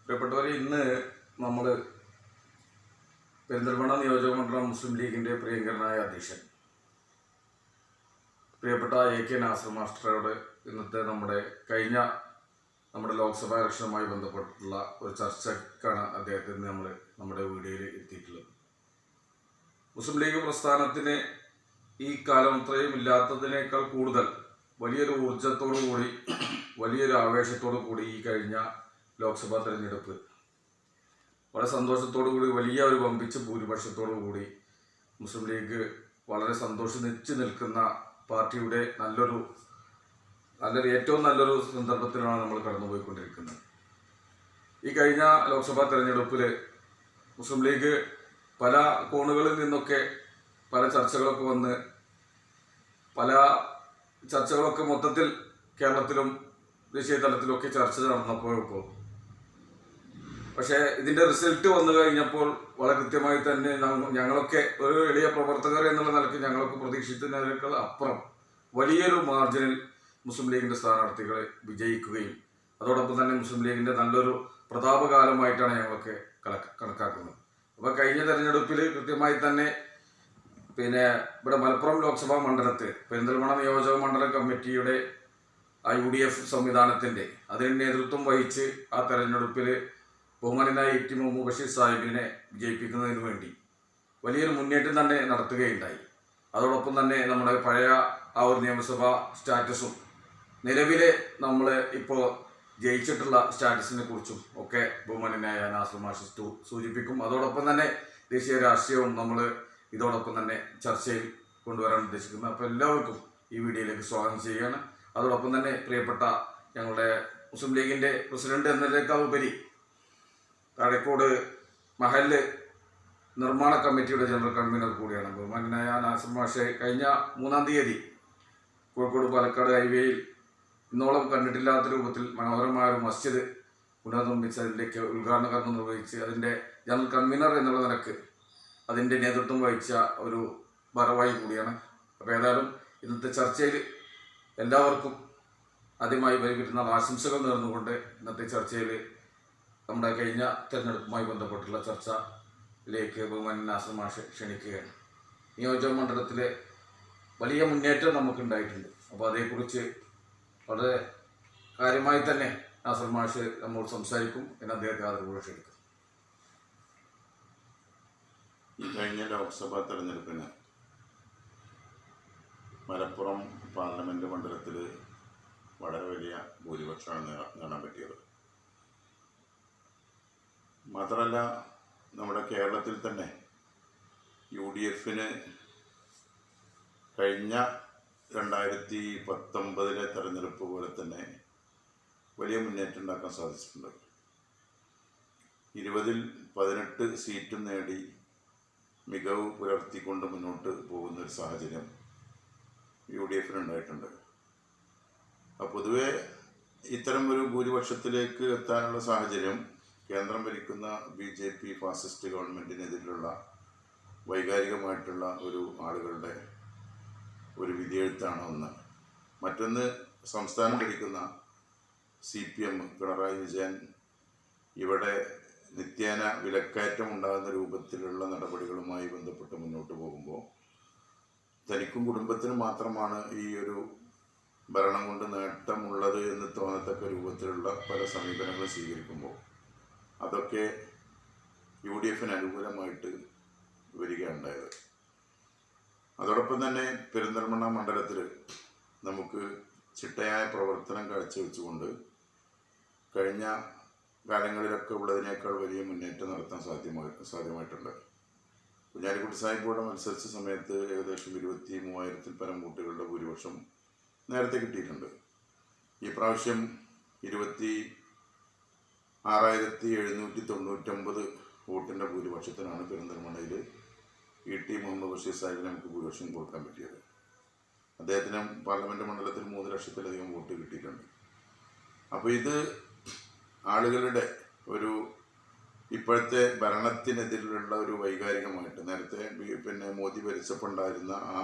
പ്രിയപ്പെട്ടവരെ, ഇന്ന് നമ്മൾ പെരിന്തൽമണ്ണ നിയോജകമണ്ഡലം മുസ്ലിം ലീഗിൻ്റെ പ്രിയങ്കരനായ അധ്യക്ഷൻ പ്രിയപ്പെട്ട AK നാസർ മാസ്റ്ററോട് ഇന്നത്തെ നമ്മുടെ ലോക്സഭാ ഇലക്ഷനുമായി ബന്ധപ്പെട്ടിട്ടുള്ള ഒരു ചർച്ചക്കാണ് അദ്ദേഹത്തിന് നമ്മൾ നമ്മുടെ വീഡിയോയിൽ എത്തിയിട്ടുള്ളത്. മുസ്ലിം ലീഗ് പ്രസ്ഥാനത്തിന് ഈ കാലം ഇത്രയും ഇല്ലാത്തതിനേക്കാൾ കൂടുതൽ വലിയൊരു ഊർജത്തോടു കൂടി വലിയൊരു ആവേശത്തോടു കൂടി ഈ കഴിഞ്ഞ ലോക്സഭാ തെരഞ്ഞെടുപ്പ് വളരെ സന്തോഷത്തോടു കൂടി വലിയ ഒരു വമ്പിച്ച ഭൂരിപക്ഷത്തോടു കൂടി മുസ്ലിം ലീഗ് വളരെ സന്തോഷിച്ച് നിൽക്കുന്ന പാർട്ടിയുടെ ഏറ്റവും നല്ലൊരു സന്ദർഭത്തിലാണ് നമ്മൾ കടന്നുപോയിക്കൊണ്ടിരിക്കുന്നത്. ഈ കഴിഞ്ഞ ലോക്സഭാ തെരഞ്ഞെടുപ്പിൽ മുസ്ലിം ലീഗ് പല കോണുകളിൽ നിന്നൊക്കെ പല ചർച്ചകളൊക്കെ വന്ന് പല ചർച്ചകളൊക്കെ മൊത്തത്തിൽ കേരളത്തിലും ദേശീയ തലത്തിലൊക്കെ ചർച്ച നടന്നപ്പോഴൊക്കെ പക്ഷേ ഇതിൻ്റെ റിസൾട്ട് വന്നു കഴിഞ്ഞപ്പോൾ വളരെ കൃത്യമായി തന്നെ ഞങ്ങളൊക്കെ ഒരു എളിയ പ്രവർത്തകർ എന്നുള്ള നിലയ്ക്ക് ഞങ്ങളൊക്കെ പ്രതീക്ഷിക്കുന്നതിനേക്കാൾ അപ്പുറം വലിയൊരു മാർജിനിൽ മുസ്ലിം ലീഗിൻ്റെ സ്ഥാനാർത്ഥികളെ വിജയിക്കുകയും അതോടൊപ്പം തന്നെ മുസ്ലിം ലീഗിൻ്റെ നല്ലൊരു പ്രതാപകാലമായിട്ടാണ് ഞങ്ങളൊക്കെ കണക്കാക്കുന്നത്. അപ്പോൾ കഴിഞ്ഞ തെരഞ്ഞെടുപ്പിൽ കൃത്യമായി തന്നെ ഇവിടെ മലപ്പുറം ലോക്സഭാ മണ്ഡലത്തിൽ പെരിന്തൽമണ്ണ നിയോജക മണ്ഡലം കമ്മിറ്റിയുടെ ആ UDF സംവിധാനത്തിൻ്റെ അതിന് നേതൃത്വം വഹിച്ച് ആ തെരഞ്ഞെടുപ്പിൽ ബഹുമാനായ ET മുഹമ്മദ് ബഷീർ സാഹിബിനെ വിജയിപ്പിക്കുന്നതിന് വേണ്ടി വലിയൊരു മുന്നേറ്റം തന്നെ നടത്തുകയുണ്ടായി. അതോടൊപ്പം തന്നെ നമ്മുടെ പഴയ ആ ഒരു നിയമസഭാ സ്റ്റാറ്റസും നിലവിലെ നമ്മൾ ഇപ്പോൾ ജയിച്ചിട്ടുള്ള സ്റ്റാറ്റസിനെ കുറിച്ചും ഒക്കെ ബഹുമാനായ നാസർ മാസ്റ്റർ സൂചിപ്പിക്കും. അതോടൊപ്പം തന്നെ ദേശീയ രാഷ്ട്രീയവും നമ്മൾ ഇതോടൊപ്പം തന്നെ ചർച്ചയിൽ കൊണ്ടുവരാൻ ഉദ്ദേശിക്കുന്നത്. അപ്പോൾ എല്ലാവർക്കും ഈ വീഡിയോയിലേക്ക് സ്വാഗതം ചെയ്യുകയാണ്. അതോടൊപ്പം തന്നെ പ്രിയപ്പെട്ട ഞങ്ങളുടെ മുസ്ലിം ലീഗിൻ്റെ പ്രസിഡന്റ് എന്നതിനേക്കാൾ ഉപരി താഴേക്കോട് മഹല്ല് നിർമ്മാണ കമ്മിറ്റിയുടെ ജനറൽ കൺവീനർ കൂടിയാണ് ബഹുമാനായ നാസർ മാഷെ. കഴിഞ്ഞ 3-ാം തീയതി കോഴിക്കോട് പാലക്കാട് ഹൈവേയിൽ ഇന്നോളം കണ്ടിട്ടില്ലാത്ത രൂപത്തിൽ മനോഹരമായ ഒരു മസ്ജിദ് പുനർനിർമ്മിച്ചതിലേക്ക് ഉദ്ഘാടന കർമ്മം നിർവഹിച്ച് അതിൻ്റെ ജനറൽ കൺവീനർ എന്നുള്ള നിലക്ക് അതിൻ്റെ നേതൃത്വം വഹിച്ച ഒരു ഭാരവാഹി കൂടിയാണ്. അപ്പോൾ ഏതായാലും ഇന്നത്തെ ചർച്ചയിൽ എല്ലാവർക്കും ആദ്യമായി പരിപറ്റുന്ന ആശംസകൾ നേർന്നുകൊണ്ട് ഇന്നത്തെ ചർച്ചയിൽ നമ്മുടെ കഴിഞ്ഞ തെരഞ്ഞെടുപ്പുമായി ബന്ധപ്പെട്ടുള്ള ചർച്ചയിലേക്ക് ബഹുമാനൻ നാസർ മാഷെ ക്ഷണിക്കുകയാണ്. നിയോജക മണ്ഡലത്തിലെ വലിയ മുന്നേറ്റം നമുക്കുണ്ടായിട്ടുണ്ട്. അപ്പോൾ അതേക്കുറിച്ച് വളരെ കാര്യമായി തന്നെ നാസർ മാഷ് നമ്മോട് സംസാരിക്കും. എന്ന് അദ്ദേഹത്തെ ആദരവോടെ ക്ഷണിക്കും. ഈ കഴിഞ്ഞ ലോക്സഭാ തെരഞ്ഞെടുപ്പിന് മലപ്പുറം പാർലമെൻറ്റ് മണ്ഡലത്തിൽ വളരെ വലിയ ഭൂരിപക്ഷമാണ് നേടാൻ പറ്റിയത്. മാത്രമല്ല, നമ്മുടെ കേരളത്തിൽ തന്നെ UDFന് കഴിഞ്ഞ 2019 തെരഞ്ഞെടുപ്പ് പോലെ തന്നെ വലിയ മുന്നേറ്റം ഉണ്ടാക്കാൻ സാധിച്ചിട്ടുണ്ട്. 20-ൽ 18 സീറ്റും നേടി മികവ് പുലർത്തിക്കൊണ്ട് മുന്നോട്ട് പോകുന്നൊരു സാഹചര്യം UDFനുണ്ടായിട്ടുണ്ട്. പൊതുവെ ഇത്തരം ഒരു ഭൂരിപക്ഷത്തിലേക്ക് എത്താനുള്ള സാഹചര്യം കേന്ദ്രം ഭരിക്കുന്ന BJP ഫാസിസ്റ്റ് ഗവൺമെൻറ്റിനെതിരെയുള്ള വൈകാരികമായിട്ടുള്ള ഒരു ആളുകളുടെ ഒരു വിധിയെഴുത്താണ് ഒന്ന്. മറ്റൊന്ന്, സംസ്ഥാനം ഭരിക്കുന്ന CPM പിണറായി വിജയൻ ഇവിടെ നിത്യേന വിലക്കയറ്റം ഉണ്ടാകുന്ന രൂപത്തിലുള്ള നടപടികളുമായി ബന്ധപ്പെട്ട് മുന്നോട്ട് പോകുമ്പോൾ തനിക്കും കുടുംബത്തിനും മാത്രമാണ് ഈ ഒരു ഭരണം കൊണ്ട് നേട്ടമുള്ളത് എന്ന് തോന്നത്തക്ക രൂപത്തിലുള്ള പല സമീപനങ്ങൾ സ്വീകരിക്കുമ്പോൾ അതൊക്കെ UDFന് അനുകൂലമായിട്ട് വരികയുണ്ടായത്. അതോടൊപ്പം തന്നെ പെരിന്തൽമണ്ണ മണ്ഡലത്തിൽ നമുക്ക് ചിട്ടയായ പ്രവർത്തനം കാഴ്ചവെച്ചുകൊണ്ട് കഴിഞ്ഞ കാലങ്ങളിലൊക്കെ ഉള്ളതിനേക്കാൾ വലിയ മുന്നേറ്റം നടത്താൻ സാധ്യമായിട്ടുണ്ട്. കുഞ്ഞാലിക്കുട്ടി സാഹിബോടെ മത്സരിച്ച സമയത്ത് ഏകദേശം 23,000-ൽ പരം വോട്ടുകളുടെ ഭൂരിപക്ഷം നേരത്തെ കിട്ടിയിട്ടുണ്ട്. ഈ പ്രാവശ്യം 26,799 വോട്ടിൻ്റെ ഭൂരിപക്ഷത്തിനാണ് പെരിന്തൽമണ്ണയിൽ ET മുഹമ്മദ് ബഷീർ സാഹിബിന് നമുക്ക് ഭൂരിപക്ഷം കൊടുക്കാൻ പറ്റിയത്. അദ്ദേഹത്തിന് പാർലമെൻറ്റ് മണ്ഡലത്തിൽ 3 ലക്ഷത്തിലധികം വോട്ട് കിട്ടിയിട്ടുണ്ട്. അപ്പോൾ ഇത് ആളുകളുടെ ഒരു ഇപ്പോഴത്തെ ഭരണത്തിനെതിരെയുള്ള ഒരു വൈകാരികമായിട്ട് നേരത്തെ മോദി ഭരിച്ചപ്പോൾ ഉണ്ടായിരുന്ന ആ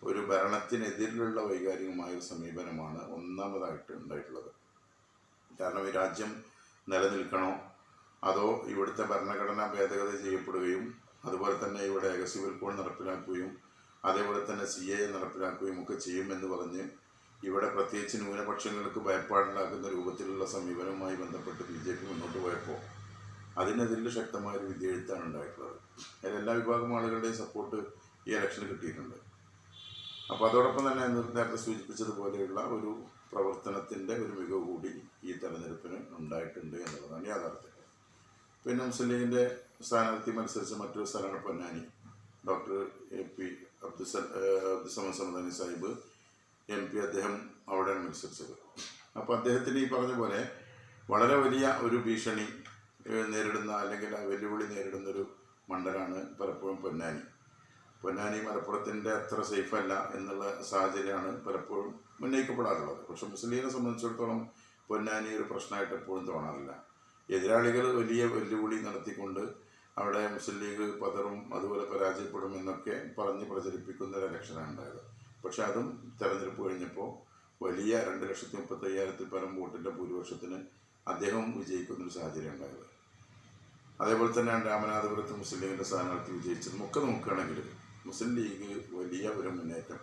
ഒരു ഭരണത്തിനെതിരെയുള്ള വൈകാരികമായ ഒരു സമീപനമാണ് ഒന്നാമതായിട്ട് ഉണ്ടായിട്ടുള്ളത്. കാരണം ഈ രാജ്യം നിലനിൽക്കണോ അതോ ഇവിടുത്തെ ഭരണഘടന ഭേദഗതി ചെയ്യപ്പെടുകയും അതുപോലെ തന്നെ ഇവിടെ സിവിൽ കോഡ് നടപ്പിലാക്കുകയും അതേപോലെ തന്നെ CAA നടപ്പിലാക്കുകയും ഒക്കെ ചെയ്യുമെന്ന് പറഞ്ഞ് ഇവിടെ പ്രത്യേകിച്ച് ന്യൂനപക്ഷങ്ങൾക്ക് ഭയപ്പാടുണ്ടാക്കുന്ന രൂപത്തിലുള്ള സമീപനവുമായി ബന്ധപ്പെട്ട് BJP മുന്നോട്ട് പോയപ്പോൾ അതിനെതിരെ ശക്തമായൊരു വിധിയെഴുത്താണ് ഉണ്ടായിട്ടുള്ളത്. അതിൽ എല്ലാ വിഭാഗം ആളുകളുടെയും സപ്പോർട്ട് ഈ ഇലക്ഷന് കിട്ടിയിട്ടുണ്ട്. അപ്പോൾ അതോടൊപ്പം തന്നെ നേരത്തെ സൂചിപ്പിച്ചതുപോലെയുള്ള ഒരു പ്രവർത്തനത്തിൻ്റെ ഒരു മികവ് കൂടി ഈ തെരഞ്ഞെടുപ്പിന് ഉണ്ടായിട്ടുണ്ട് എന്നുള്ളതാണ് യാഥാർത്ഥ്യം. പിന്നെ മുസ്ലിം ലീഗിൻ്റെ സ്ഥാനാർത്ഥി മത്സരിച്ച മറ്റൊരു സ്ഥലമാണ് Ponnani. Doctor AP Abdussamad Samadani Sahib MP അദ്ദേഹം അവിടെയാണ് മത്സരിച്ചത്. അപ്പോൾ അദ്ദേഹത്തിന് ഈ പറഞ്ഞ പോലെ വളരെ വലിയ ഒരു ഭീഷണി നേരിടുന്ന അല്ലെങ്കിൽ വെല്ലുവിളി നേരിടുന്നൊരു മണ്ഡലമാണ് പലപ്പോഴും പൊന്നാനി. മലപ്പുറത്തിൻ്റെ അത്ര സേഫ് അല്ല എന്നുള്ള സാഹചര്യമാണ് പലപ്പോഴും ഉന്നയിക്കപ്പെടാറുള്ളത്. പക്ഷെ മുസ്ലിം ലീഗിനെ സംബന്ധിച്ചിടത്തോളം പൊന്നാനി ഒരു പ്രശ്നമായിട്ട് എപ്പോഴും തോന്നാറില്ല. എതിരാളികൾ വലിയ വെല്ലുവിളി നടത്തിക്കൊണ്ട് അവിടെ മുസ്ലിം ലീഗ് പതറും അതുപോലെ പരാജയപ്പെടും എന്നൊക്കെ പറഞ്ഞ് പ്രചരിപ്പിക്കുന്ന ഒരു ഇലക്ഷനാണ് ഉണ്ടായത്. പക്ഷെ അതും തെരഞ്ഞെടുപ്പ് കഴിഞ്ഞപ്പോൾ വലിയ 2,35,000 പരം വോട്ടിൻ്റെ ഭൂരിപക്ഷത്തിന് അദ്ദേഹം വിജയിക്കുന്നൊരു സാഹചര്യം ഉണ്ടായത്. അതേപോലെ തന്നെയാണ് രാമനാഥപുരത്ത് മുസ്ലിം ലീഗിൻ്റെ സ്ഥാനാർത്ഥി വിജയിച്ചതും ഒക്കെ നോക്കുകയാണെങ്കിൽ മുസ്ലിം ലീഗ് വലിയ ഒരു മുന്നേറ്റം.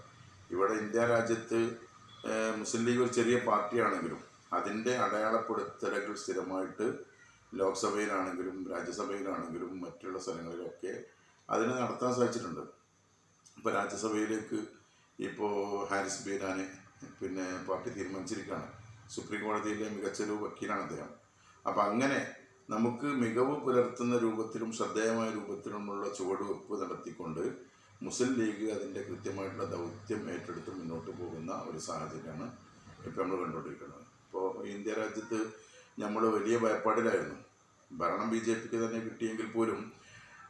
ഇവിടെ ഇന്ത്യ രാജ്യത്ത് മുസ്ലിം ലീഗ് ഒരു ചെറിയ പാർട്ടിയാണെങ്കിലും അതിൻ്റെ അടയാളപ്പെടുത്തലുകൾ സ്ഥിരമായിട്ട് ലോക്സഭയിലാണെങ്കിലും രാജ്യസഭയിലാണെങ്കിലും മറ്റുള്ള സ്ഥലങ്ങളിലൊക്കെ അതിന് നടത്താൻ സാധിച്ചിട്ടുണ്ട്. ഇപ്പോൾ രാജ്യസഭയിലേക്ക് ഇപ്പോൾ ഹാരിസ് ബീരാനെ പിന്നെ പാർട്ടി തീരുമാനിച്ചിരിക്കുകയാണ്. സുപ്രീം കോടതിയിലെ മികച്ചൊരു വക്കീലാണ് അദ്ദേഹം. അപ്പം അങ്ങനെ നമുക്ക് മികവ് പുലർത്തുന്ന രൂപത്തിലും ശ്രദ്ധേയമായ രൂപത്തിലുമുള്ള ചുവടുവെപ്പ് നടത്തിക്കൊണ്ട് മുസ്ലിം ലീഗ് അതിൻ്റെ കൃത്യമായിട്ടുള്ള ദൗത്യം ഏറ്റെടുത്ത് മുന്നോട്ട് പോകുന്ന ഒരു സാഹചര്യമാണ് ഇപ്പോൾ നമ്മൾ കണ്ടുകൊണ്ടിരിക്കുന്നത്. ഇപ്പോൾ ഇന്ത്യ രാജ്യത്ത് നമ്മൾ വലിയ ഭയപ്പാടിലായിരുന്നു. ഭരണം BJPക്ക് തന്നെ കിട്ടിയെങ്കിൽ പോലും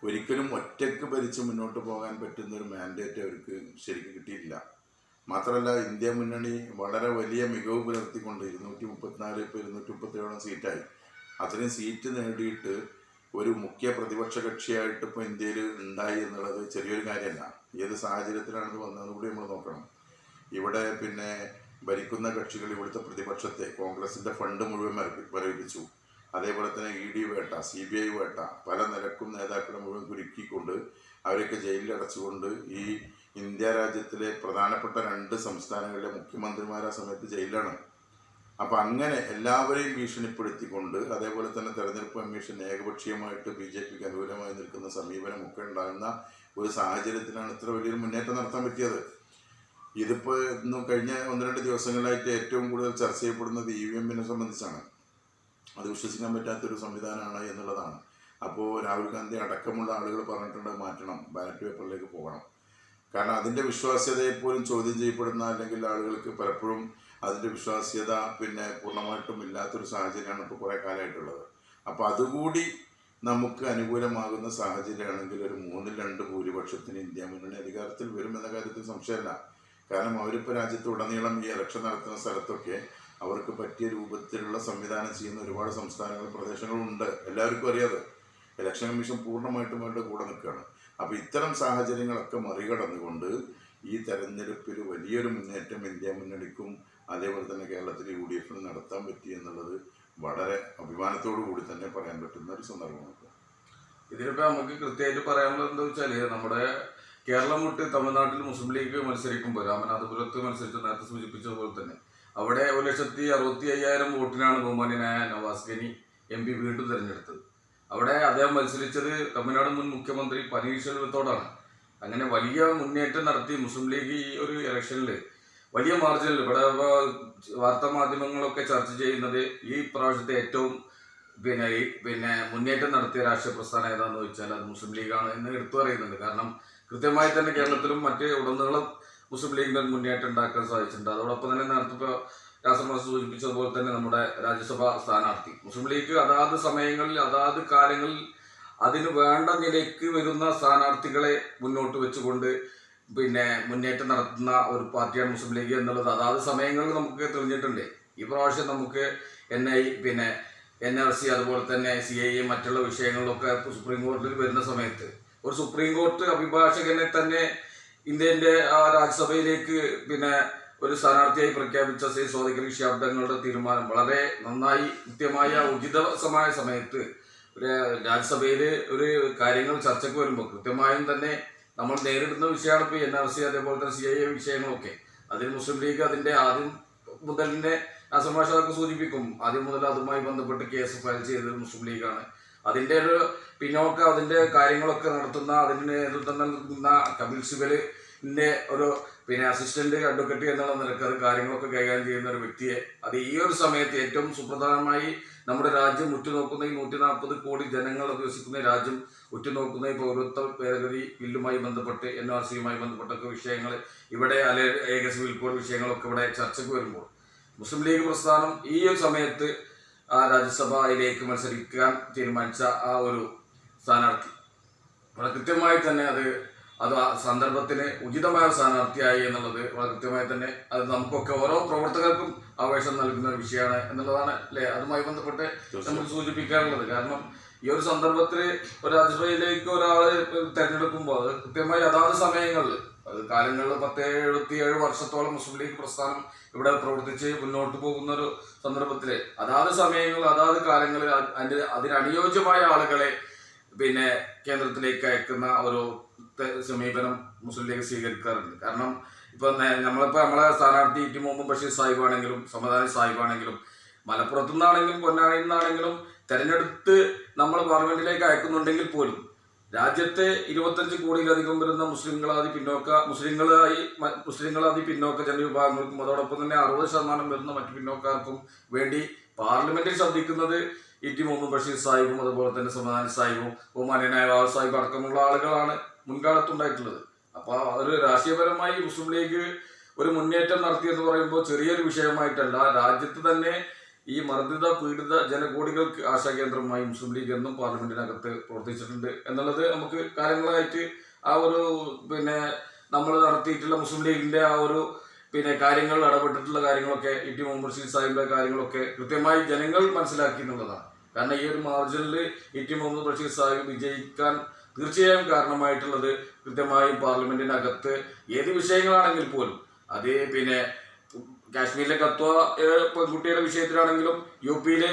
ഒരിക്കലും ഒറ്റയ്ക്ക് ഭരിച്ച് മുന്നോട്ട് പോകാൻ പറ്റുന്നൊരു മാൻഡേറ്റ് അവർക്ക് ശരിക്കും കിട്ടിയിട്ടില്ല. മാത്രമല്ല ഇന്ത്യ മുന്നണി വളരെ വലിയ മികവ് പുലർത്തിക്കൊണ്ട് 234 ഇപ്പോൾ 237 സീറ്റായി. അത്രയും സീറ്റ് നേടിയിട്ട് ഒരു മുഖ്യ പ്രതിപക്ഷ കക്ഷിയായിട്ട് ഇപ്പോൾ ഇന്ത്യയിൽ ഉണ്ടായി എന്നുള്ളത് ചെറിയൊരു കാര്യമല്ല. ഏത് സാഹചര്യത്തിലാണിത് വന്നതെന്ന് കൂടി നമ്മൾ നോക്കണം. ഇവിടെ പിന്നെ ഭരിക്കുന്ന കക്ഷികൾ ഇവിടുത്തെ പ്രതിപക്ഷത്തെ കോൺഗ്രസിൻ്റെ ഫണ്ട് മുഴുവൻ മരവിപ്പിച്ചു. അതേപോലെ തന്നെ ED വേട്ട, CBI വേട്ട, പല നിലക്കും നേതാക്കളെ മുഴുവൻ കുരുക്കിക്കൊണ്ട് അവരൊക്കെ ജയിലിലടച്ചുകൊണ്ട് ഈ ഇന്ത്യ രാജ്യത്തിലെ പ്രധാനപ്പെട്ട 2 സംസ്ഥാനങ്ങളിലെ മുഖ്യമന്ത്രിമാരാ സമയത്ത് ജയിലിലാണ്. അപ്പം അങ്ങനെ എല്ലാവരെയും ഭീഷണിപ്പെടുത്തിക്കൊണ്ട് അതേപോലെ തന്നെ തെരഞ്ഞെടുപ്പ് കമ്മീഷൻ ഏകപക്ഷീയമായിട്ട് BJPക്ക് അനുകൂലമായി നിൽക്കുന്ന സമീപനമൊക്കെ ഉണ്ടാകുന്ന ഒരു സാഹചര്യത്തിലാണ് ഇത്ര വലിയൊരു മുന്നേറ്റം നടത്താൻ പറ്റിയത്. ഇതിപ്പോൾ ഇന്ന് കഴിഞ്ഞ 1-2 ദിവസങ്ങളായിട്ട് ഏറ്റവും കൂടുതൽ ചർച്ച ചെയ്യപ്പെടുന്നത് EVM-നെ സംബന്ധിച്ചാണ്. അത് വിശ്വസിക്കാൻ പറ്റാത്തൊരു സംവിധാനമാണ് എന്നുള്ളതാണ്. അപ്പോൾ രാഹുൽ ഗാന്ധി അടക്കമുള്ള ആളുകൾ പറഞ്ഞിട്ടുണ്ട് മാറ്റണം, ബാലറ്റ് പേപ്പറിലേക്ക് പോകണം. കാരണം അതിൻ്റെ വിശ്വാസ്യതയെപ്പോലും ചോദ്യം ചെയ്യപ്പെടുന്ന അല്ലെങ്കിൽ ആളുകൾക്ക് പലപ്പോഴും അതിൻ്റെ വിശ്വാസ്യത പിന്നെ പൂർണ്ണമായിട്ടും ഇല്ലാത്തൊരു സാഹചര്യമാണ് ഇപ്പോൾ കുറേ കാലമായിട്ടുള്ളത്. അപ്പോൾ അതുകൂടി നമുക്ക് അനുകൂലമാകുന്ന സാഹചര്യമാണെങ്കിൽ ഒരു 3-2 ഭൂരിപക്ഷത്തിന് ഇന്ത്യ മുന്നണി അധികാരത്തിൽ വരുമെന്ന കാര്യത്തിൽ സംശയമില്ല. കാരണം അവരിപ്പോൾ രാജ്യത്തുടനീളം ഈ ഇലക്ഷൻ നടത്തുന്ന സ്ഥലത്തൊക്കെ അവർക്ക് പറ്റിയ രൂപത്തിലുള്ള സംവിധാനം ചെയ്യുന്ന ഒരുപാട് സംസ്ഥാനങ്ങളും പ്രദേശങ്ങളുണ്ട്. എല്ലാവർക്കും അറിയാതെ ഇലക്ഷൻ കമ്മീഷൻ പൂർണ്ണമായിട്ടും അവരുടെ കൂടെ നിൽക്കുകയാണ്. അപ്പോൾ ഇത്തരം സാഹചര്യങ്ങളൊക്കെ മറികടന്നുകൊണ്ട് ഈ തെരഞ്ഞെടുപ്പിൽ വലിയൊരു മുന്നേറ്റം ഇന്ത്യ മുന്നണിക്കും അതേപോലെ തന്നെ കേരളത്തിൽ UDF-ന് നടത്താൻ പറ്റി എന്നുള്ളത് വളരെ അഭിമാനത്തോടു കൂടി തന്നെ പറയാൻ പറ്റുന്ന ഒരു സന്ദർഭമാണ്. ഇതിലിപ്പോൾ നമുക്ക് കൃത്യമായിട്ട് പറയാനുള്ളത് എന്താ വെച്ചാൽ നമ്മുടെ കേരളം വിട്ട് തമിഴ്നാട്ടിൽ മുസ്ലിം ലീഗ് മത്സരിക്കുമ്പോൾ രാമനാഥപുരത്ത് മത്സരിച്ച് നേരത്തെ സൂചിപ്പിച്ചതുപോലെ തന്നെ അവിടെ 1,65,000 വോട്ടിനാണ് ബഹുമാന്യനായ നവാസ് ഗനി MP വീണ്ടും തിരഞ്ഞെടുത്തത്. അവിടെ അദ്ദേഹം മത്സരിച്ചത് തമിഴ്നാട് മുൻ മുഖ്യമന്ത്രി പനീർശെൽവത്തോടാണ്. അങ്ങനെ വലിയ മുന്നേറ്റം നടത്തി മുസ്ലിം ലീഗ് ഈ ഒരു ഇലക്ഷനിൽ വലിയ മാർജിനിൽ ഇവിടെ വാർത്താ മാധ്യമങ്ങളൊക്കെ ചർച്ച ചെയ്യുന്നത് ഈ പ്രാവശ്യത്തെ ഏറ്റവും പിന്നെ മുന്നേറ്റം നടത്തിയ രാഷ്ട്രീയ പ്രസ്ഥാനം ഏതാണെന്ന് ചോദിച്ചാൽ അത് മുസ്ലിം ലീഗാണ് എന്ന് എടുത്തു പറയുന്നുണ്ട്. കാരണം കൃത്യമായി തന്നെ കേരളത്തിലും മറ്റ് ഉടനീളം മുസ്ലിം ലീഗിൻ്റെ മുന്നേറ്റം ഉണ്ടാക്കാൻ സാധിച്ചിട്ടുണ്ട്. അതോടൊപ്പം തന്നെ നേരത്തെ ഇപ്പോൾ രാസമാസ് സൂചിപ്പിച്ചതുപോലെ തന്നെ നമ്മുടെ രാജ്യസഭാ സ്ഥാനാർത്ഥി മുസ്ലിം ലീഗ് അതാത് സമയങ്ങളിൽ അതാത് കാലങ്ങളിൽ അതിന് വേണ്ട നിലയ്ക്ക് വരുന്ന സ്ഥാനാർത്ഥികളെ മുന്നോട്ട് വെച്ചുകൊണ്ട് പിന്നെ മുന്നേറ്റം നടത്തുന്ന ഒരു പാർട്ടിയാണ് മുസ്ലിം ലീഗ് എന്നുള്ളത് അതാത് സമയങ്ങളിൽ നമുക്ക് തെളിഞ്ഞിട്ടുണ്ട്. ഈ പ്രാവശ്യം നമുക്ക് NI പിന്നെ NRC അതുപോലെ തന്നെ CAA മറ്റുള്ള വിഷയങ്ങളിലൊക്കെ സുപ്രീം കോടതിയിൽ വരുന്ന സമയത്ത് ഒരു സുപ്രീം കോടതി അഭിഭാഷകനെ തന്നെ ഇന്ത്യൻ്റെ രാജ്യസഭയിലേക്ക് പിന്നെ ഒരു സ്ഥാനാർത്ഥിയായി പ്രഖ്യാപിച്ച ശ്രീ സ്വാദിഖ് അലി ശിഹാബ് തങ്ങളുടെ തീരുമാനം വളരെ നന്നായി കൃത്യമായ ഉചിതമായ സമയത്ത് ഒരു രാജ്യസഭയിൽ ഒരു കാര്യങ്ങൾ ചർച്ചയ്ക്ക് വരുമ്പോൾ കൃത്യമായും തന്നെ നമ്മൾ നേരിടുന്ന വിഷയമാണ് ഇപ്പോൾ NRC അതേപോലെ തന്നെ CIA വിഷയങ്ങളൊക്കെ. അതിൽ മുസ്ലിം ലീഗ് അതിൻ്റെ ആദ്യം മുതൽ തന്നെ സംഭാഷണമൊക്കെ സൂചിപ്പിക്കും. ആദ്യം മുതൽ അതുമായി ബന്ധപ്പെട്ട് കേസ് ഫയൽ ചെയ്തത് മുസ്ലിം ലീഗാണ്. അതിൻ്റെ ഒരു പിന്നോക്കം അതിൻ്റെ കാര്യങ്ങളൊക്കെ നടത്തുന്ന അതിന് നേതൃത്വം നൽകുന്ന കപിൽ സിബലിൻ്റെ ഒരു അസിസ്റ്റന്റ് അഡ്വക്കേറ്റ് എന്നുള്ള നിലക്ക് അത് കാര്യങ്ങളൊക്കെ കൈകാര്യം ചെയ്യുന്ന ഒരു വ്യക്തിയെ അത് ഈ ഒരു സമയത്ത് ഏറ്റവും സുപ്രധാനമായി നമ്മുടെ രാജ്യം ഉറ്റുനോക്കുന്ന ഈ 140 കോടി ജനങ്ങൾ അധിവസിക്കുന്ന രാജ്യം ഉറ്റുനോക്കുന്ന ഈ പൗരത്വ ഭേദഗതി ബില്ലുമായി ബന്ധപ്പെട്ട് NRCയുമായി ബന്ധപ്പെട്ടൊക്കെ വിഷയങ്ങൾ ഇവിടെ ഏക സിവിൽ കോഡ് വിഷയങ്ങളൊക്കെ ഇവിടെ ചർച്ചയ്ക്ക് വരുമ്പോൾ മുസ്ലിം ലീഗ് പ്രസ്ഥാനം ഈ ഒരു സമയത്ത് രാജ്യസഭയിലേക്ക് മത്സരിക്കാൻ തീരുമാനിച്ച ആ ഒരു സ്ഥാനാർത്ഥി വളരെ കൃത്യമായി തന്നെ അത് ആ സന്ദർഭത്തിന് ഉചിതമായ സ്ഥാനാർത്ഥിയായി എന്നുള്ളത് വളരെ കൃത്യമായി തന്നെ അത് നമുക്കൊക്കെ ഓരോ പ്രവർത്തകർക്കും ആവേശം നൽകുന്ന ഒരു വിഷയമാണ് എന്നുള്ളതാണ് അല്ലേ അതുമായി ബന്ധപ്പെട്ട് നമുക്ക് സൂചിപ്പിക്കാനുള്ളത്. കാരണം ഈ ഒരു സന്ദർഭത്തിൽ ഒരു രാജ്യസഭയിലേക്ക് ഒരാളെ തിരഞ്ഞെടുക്കുമ്പോൾ അത് കൃത്യമായി അതാത് സമയങ്ങളിൽ അത് കാലങ്ങളിൽ 77 വർഷത്തോളം മുസ്ലിം ലീഗ് പ്രസ്ഥാനം ഇവിടെ പ്രവർത്തിച്ച് മുന്നോട്ട് പോകുന്ന ഒരു സന്ദർഭത്തിൽ അതാത് സമയങ്ങളിൽ അതാത് കാലങ്ങളിൽ അതിനനുയോജ്യമായ ആളുകളെ കേന്ദ്രത്തിലേക്ക് അയക്കുന്ന ഒരു സമീപനം മുസ്ലിം ലീഗ് സ്വീകരിക്കാറുണ്ട്. കാരണം നമ്മളെ സ്ഥാനാർത്ഥി ടി മുഹമ്മദ് ബഷീർ സാഹിബാണെങ്കിലും സമദാനി സാഹിബാണെങ്കിലും മലപ്പുറത്തു നിന്നാണെങ്കിലും പൊന്നാനിയിൽ നിന്നാണെങ്കിലും തെരഞ്ഞെടുത്ത് നമ്മൾ പാർലമെന്റിലേക്ക് അയക്കുന്നുണ്ടെങ്കിൽ പോലും രാജ്യത്തെ 25 കോടിയിലധികം വരുന്ന മുസ്ലിങ്ങളാദി പിന്നോക്ക ജനവിഭാഗങ്ങൾക്കും അതോടൊപ്പം തന്നെ 60% വരുന്ന മറ്റു പിന്നോക്കാർക്കും വേണ്ടി പാർലമെന്റിൽ ശബ്ദിക്കുന്നത് ടി മുഹമ്മദ് ബഷീർ സാഹിബും അതുപോലെ തന്നെ സമദാനി സാഹിബും ബഹുമാന്യനായ വാവ സാഹിബ് അടക്കമുള്ള ആളുകളാണ് മുൻകാലത്തുണ്ടായിട്ടുള്ളത്. അപ്പോൾ ഒരു രാഷ്ട്രീയപരമായി മുസ്ലിം ലീഗ് ഒരു മുന്നേറ്റം നടത്തിയെന്ന് പറയുമ്പോൾ ചെറിയൊരു വിഷയമായിട്ടല്ല, രാജ്യത്ത് തന്നെ ഈ മർദ്ദിത പീഡിത ജനകോടികൾക്ക് ആശാകേന്ദ്രമായി മുസ്ലിം ലീഗ് എന്നും പാർലമെന്റിനകത്ത് പ്രവർത്തിച്ചിട്ടുണ്ട് എന്നുള്ളത് നമുക്ക് കാര്യങ്ങളായിട്ട് ആ ഒരു നമ്മൾ നടത്തിയിട്ടുള്ള മുസ്ലിം ലീഗിന്റെ ആ ഒരു കാര്യങ്ങൾ ഇടപെട്ടിട്ടുള്ള കാര്യങ്ങളൊക്കെ ടി മുഹമ്മദ് ബഷീർ സാഹിബിന്റെ കാര്യങ്ങളൊക്കെ കൃത്യമായി ജനങ്ങൾ മനസ്സിലാക്കി എന്നുള്ളതാണ്. കാരണം ഈ ഒരു മാർജിനിൽ ടി മുഹമ്മദ് ബഷീർ സാഹിബ് വിജയിക്കാൻ തീർച്ചയായും കാരണമായിട്ടുള്ളത് കൃത്യമായും പാർലമെന്റിനകത്ത് ഏത് വിഷയങ്ങളാണെങ്കിൽ പോലും അത് കാശ്മീരിലെ കത്വ പെൺകുട്ടിയുടെ വിഷയത്തിലാണെങ്കിലും UPയിലെ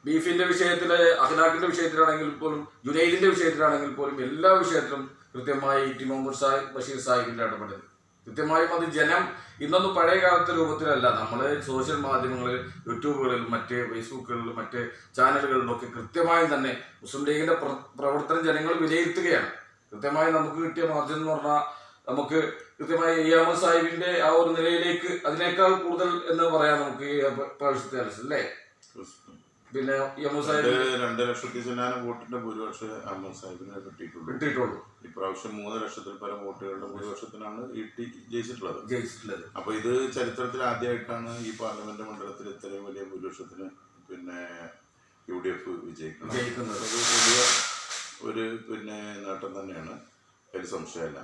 ബീഫിന്റെ വിഷയത്തിലെ അഖ്ലാഖിന്റെ വിഷയത്തിലാണെങ്കിൽ പോലും ജുനൈദിന്റെ വിഷയത്തിലാണെങ്കിൽ പോലും എല്ലാ വിഷയത്തിലും കൃത്യമായി ടി മുഹമ്മദ് ബഷീർ സാഹിബിന്റെ ഇടപെടൽ കൃത്യമായും അത് ജനം ഇന്നൊന്നും പഴയ കാലത്തെ രൂപത്തിലല്ല. നമ്മൾ സോഷ്യൽ മാധ്യമങ്ങളിൽ യൂട്യൂബുകളിലും മറ്റ് ഫേസ്ബുക്കുകളിലും മറ്റ് ചാനലുകളിലൊക്കെ കൃത്യമായും തന്നെ മുസ്ലിം ലീഗിന്റെ പ്രവർത്തനം ജനങ്ങൾ വിലയിരുത്തുകയാണ്. കൃത്യമായി നമുക്ക് കിട്ടിയ മാർജിൻ എന്ന് പറഞ്ഞാൽ നമുക്ക് കൃത്യമായി അഹമ്മദ് സാഹിബിന്റെ ആ ഒരു നിലയിലേക്ക് അതിനേക്കാൾ കൂടുതൽ എന്ന് പറയാം നമുക്ക് ഈ പ്രാവശ്യത്തെ അല്ലേ. അഹമ്മദ് സാഹിബ് 2 ലക്ഷത്തിൽ ചില്ലാനം വോട്ടിന്റെ ഭൂരിപക്ഷം അഹമ്മദ് സാഹിബിനെ കിട്ടിയിട്ടുള്ളൂ. ഇപ്രാവശ്യം 3 ലക്ഷത്തിൽ പരം വോട്ടുകളുടെ ഭൂരിപക്ഷത്തിനാണ് ജയിച്ചിട്ടുള്ളത്. അപ്പൊ ഇത് ചരിത്രത്തിൽ ആദ്യമായിട്ടാണ് ഈ പാർലമെന്റ് മണ്ഡലത്തിൽ ഇത്രയും വലിയ ഭൂരിപക്ഷത്തിന് UDF വിജയിക്കുന്നത്. വലിയ ഒരു നേട്ടം തന്നെയാണ്, അതിൽ സംശയമില്ല.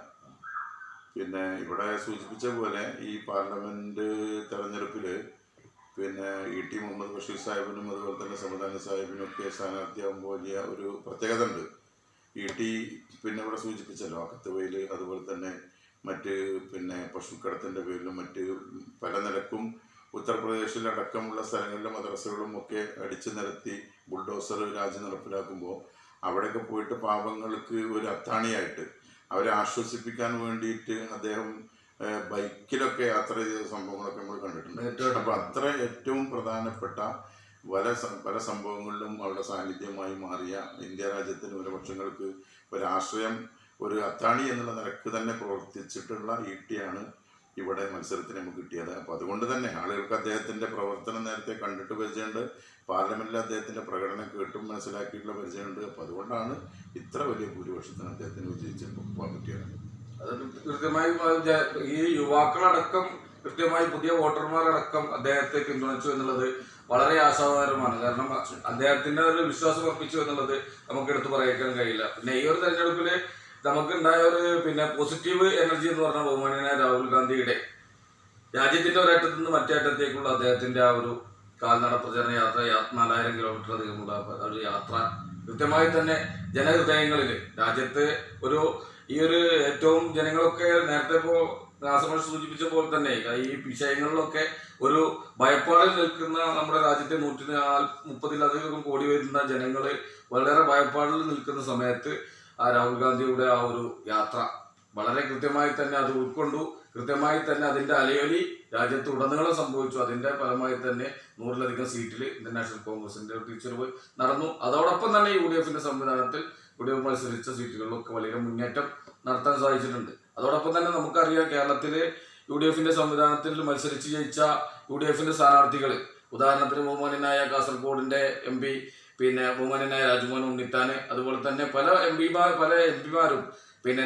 ഇവിടെ സൂചിപ്പിച്ച പോലെ ഈ പാർലമെന്റ് തെരഞ്ഞെടുപ്പില് ടി മുഹമ്മദ് ബഷീർ സാഹിബിനും അതുപോലെ തന്നെ സമദാനി സാഹിബിനും ഒക്കെ സ്ഥാനാർത്ഥിയാകുമ്പോൾ വലിയ ഒരു പ്രത്യേകത ഉണ്ട്. ടി ഇവിടെ സൂചിപ്പിച്ചല്ലോ കത്തുവയിൽ, അതുപോലെ തന്നെ മറ്റ് പശുക്കടത്തിൻ്റെ പേരിലും മറ്റ് പല നിലക്കും ഉത്തർപ്രദേശിലടക്കമുള്ള സ്ഥലങ്ങളിലെ മദ്രസകളും ഒക്കെ അടിച്ചു നിരത്തി ബുൾഡോസർ രാജ്യം നടപ്പിലാക്കുമ്പോൾ അവിടെയൊക്കെ പോയിട്ട് പാവങ്ങൾക്ക് ഒരു അത്താണിയായിട്ട് അവരെ ആശ്വസിപ്പിക്കാൻ വേണ്ടിയിട്ട് അദ്ദേഹം ബൈക്കിലൊക്കെ യാത്ര ചെയ്ത സംഭവങ്ങളൊക്കെ നമ്മൾ കണ്ടിട്ടുണ്ട്. അപ്പോൾ അത്ര ഏറ്റവും പ്രധാനപ്പെട്ട പല സംഭവങ്ങളിലും അവരുടെ സാന്നിധ്യമായി മാറിയ ഇന്ത്യ രാജ്യത്തിന് ന്യൂനപക്ഷങ്ങൾക്ക് ഒരാശ്രയം, ഒരു അത്താണി എന്നുള്ള നിലക്ക് തന്നെ പ്രവർത്തിച്ചിട്ടുള്ള ടിയാണ് ഇവിടെ മത്സരത്തിന് നമുക്ക് കിട്ടിയത്. അപ്പോൾ അതുകൊണ്ട് തന്നെ ആളുകൾക്ക് അദ്ദേഹത്തിൻ്റെ പ്രവർത്തനം നേരത്തെ കണ്ടിട്ട് പരിചയമുണ്ട്, പാർലമെന്റിൽ അദ്ദേഹത്തിൻ്റെ പ്രകടനം കേട്ടും മനസ്സിലാക്കിയിട്ടുള്ള പരിചയമുണ്ട്. അപ്പോൾ അതുകൊണ്ടാണ് ഇത്ര വലിയ ഭൂരിപക്ഷത്തിന് അദ്ദേഹത്തിന് വിജയിച്ച് പോകാൻ പറ്റിയത്. അത് കൃത്യമായി ഈ യുവാക്കളടക്കം കൃത്യമായി പുതിയ വോട്ടർമാരടക്കം അദ്ദേഹത്തെ പിന്തുണച്ചു എന്നുള്ളത് വളരെ ആശാവകരമാണ്. കാരണം അദ്ദേഹത്തിന്റെ ഒരു വിശ്വാസം അർപ്പിച്ചു എന്നുള്ളത് നമുക്ക് എടുത്തു പറയാൻ കഴിയില്ല. ഈ ഒരു തെരഞ്ഞെടുപ്പിൽ നമുക്കുണ്ടായ ഒരു പോസിറ്റീവ് എനർജി എന്ന് പറഞ്ഞ ബഹുമാന്യനായ രാഹുൽ ഗാന്ധിയുടെ രാജ്യത്തിന്റെ ഒരറ്റത്തു നിന്ന് മറ്റേ അറ്റത്തേക്കുള്ള അദ്ദേഹത്തിന്റെ ആ ഒരു കാൽനട പ്രചരണ യാത്ര 4000 കിലോമീറ്റർ അധികമുള്ള ഒരു യാത്ര കൃത്യമായി തന്നെ ജനഹൃദയങ്ങളിൽ രാജ്യത്ത് ഈ ഒരു ഏറ്റവും ജനങ്ങളൊക്കെ നേരത്തെ ഇപ്പോൾ നാസർ സൂചിപ്പിച്ച പോലെ തന്നെ ഈ വിഷയങ്ങളിലൊക്കെ ഒരു ഭയപ്പാടിൽ നിൽക്കുന്ന നമ്മുടെ രാജ്യത്തെ 130-ലധികം കോടി വരുന്ന ജനങ്ങള് വളരെ ഭയപ്പാടിൽ നിൽക്കുന്ന സമയത്ത് ആ രാഹുൽ ഗാന്ധിയുടെ ആ ഒരു യാത്ര വളരെ കൃത്യമായി തന്നെ അത് ഉൾക്കൊണ്ടു. കൃത്യമായി തന്നെ അതിന്റെ അലയൊലി രാജ്യത്ത് ഉടനീളം സംഭവിച്ചു. അതിന്റെ ഫലമായി തന്നെ 100-ലധികം സീറ്റിൽ ഇന്ത്യൻ നാഷണൽ കോൺഗ്രസിന്റെ തിരിച്ചറിവ് നടന്നു. അതോടൊപ്പം തന്നെ UDF സംവിധാനത്തിൽ UDF മത്സരിച്ച സീറ്റുകളിലൊക്കെ വലിയ മുന്നേറ്റം നടത്താൻ സാധിച്ചിട്ടുണ്ട്. അതോടൊപ്പം തന്നെ നമുക്കറിയാം, കേരളത്തിലെ UDF സംവിധാനത്തിൽ മത്സരിച്ച് ജയിച്ച UDF സ്ഥാനാർത്ഥികൾ, ഉദാഹരണത്തിന് ബഹുമാന്യനായ കാസർഗോഡിന്റെ MP, പിന്നെ ബഹുമാന്യനായ രാജ്മോഹൻ ഉണ്ണിത്താന്, അതുപോലെ തന്നെ പല എംപിമാരും, പിന്നെ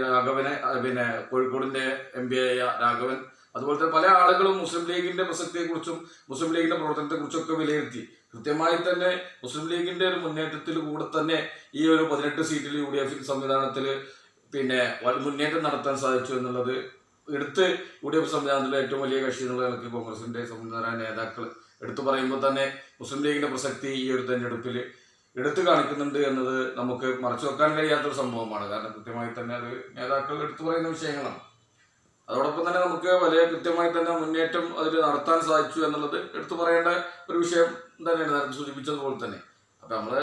രാഘവനെ, പിന്നെ കോഴിക്കോടിന്റെ MP ആയ രാഘവൻ, അതുപോലെ തന്നെ പല ആളുകളും മുസ്ലിം ലീഗിന്റെ പ്രസക്തിയെക്കുറിച്ചും മുസ്ലിം ലീഗിന്റെ പ്രവർത്തനത്തെക്കുറിച്ചൊക്കെ വിലയിരുത്തി. കൃത്യമായി തന്നെ മുസ്ലിം ലീഗിന്റെ ഒരു മുന്നേറ്റത്തിൽ കൂടെ തന്നെ ഈ ഒരു 18 സീറ്റിൽ UDF സംവിധാനത്തിൽ പിന്നെ മുന്നേറ്റം നടത്താൻ സാധിച്ചു എന്നുള്ളത് എടുത്ത് UDF സംവിധാനത്തിലെ ഏറ്റവും വലിയ കക്ഷി എന്നുള്ള നിലയ്ക്ക് കോൺഗ്രസിന്റെ സംവിധാന നേതാക്കൾ എടുത്തു പറയുമ്പോൾ തന്നെ മുസ്ലിം ലീഗിന്റെ പ്രസക്തി ഈ ഒരു തെരഞ്ഞെടുപ്പിൽ എടുത്തു കാണിക്കുന്നുണ്ട് എന്നത് നമുക്ക് മറച്ചു വെക്കാൻ കഴിയാത്തൊരു സംഭവമാണ്. കാരണം കൃത്യമായി തന്നെ അത് നേതാക്കൾ എടുത്തു പറയുന്ന വിഷയങ്ങളാണ്. അതോടൊപ്പം തന്നെ നമുക്ക് വലിയ കൃത്യമായി തന്നെ മുന്നേറ്റം അതിൽ നടത്താൻ സാധിച്ചു എന്നുള്ളത് എടുത്തു പറയേണ്ട ഒരു വിഷയം തന്നെയാണ്, നേരത്തെ സൂചിപ്പിച്ചതുപോലെ തന്നെ. അപ്പൊ നമ്മളെ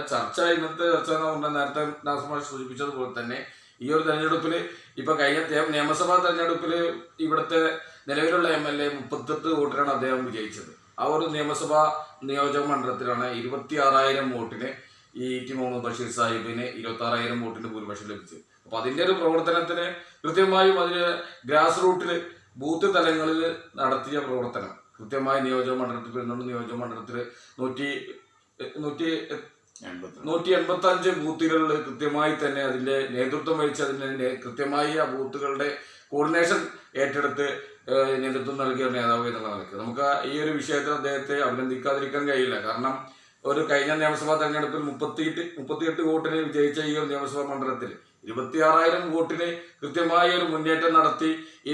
ഇന്നത്തെ ചർച്ച എന്ന് പറഞ്ഞാൽ നേരത്തെ നാസർ സൂചിപ്പിച്ചതുപോലെ തന്നെ ഈ ഒരു തെരഞ്ഞെടുപ്പിൽ ഇപ്പൊ കഴിഞ്ഞ നിയമസഭാ തെരഞ്ഞെടുപ്പിൽ ഇവിടുത്തെ നിലവിലുള്ള MLA 38 വോട്ടിനാണ് അദ്ദേഹം വിജയിച്ചത്. ആ ഒരു നിയമസഭാ നിയോജക മണ്ഡലത്തിലാണ് 26,000 വോട്ടിന് ഈ ടി മുഹമ്മദ് ബഷീർ സാഹിബിന് 26,000 വോട്ടിന് ഭൂരിപക്ഷം ലഭിച്ചത്. അപ്പൊ അതിന്റെ ഒരു പ്രവർത്തനത്തിന് കൃത്യമായും അതിന് ഗ്രാസ് റൂട്ടില് ബൂത്ത് തലങ്ങളിൽ നടത്തിയ പ്രവർത്തനം കൃത്യമായി നിയോജക മണ്ഡലത്തിൽ വരുന്നുണ്ട്. നിയോജക മണ്ഡലത്തിൽ 185 ബൂത്തുകളിൽ കൃത്യമായി തന്നെ അതിന്റെ നേതൃത്വം വഹിച്ച് അതിന്റെ കൃത്യമായി ആ ബൂത്തുകളുടെ കോർഡിനേഷൻ ഏറ്റെടുത്ത് നേതൃത്വം നൽകിയ നേതാവ് എന്നുള്ള നിലയ്ക്ക് നമുക്ക് ഈ ഒരു വിഷയത്തിൽ അദ്ദേഹത്തെ അഭിനന്ദിക്കാതിരിക്കാൻ കഴിയില്ല. കാരണം ഒരു കഴിഞ്ഞ നിയമസഭാ തെരഞ്ഞെടുപ്പിൽ 38 വോട്ടിന് വിജയിച്ച ഈ ഒരു നിയമസഭാ മണ്ഡലത്തിൽ 26,000 വോട്ടിന് കൃത്യമായ ഒരു മുന്നേറ്റം നടത്തി ഈ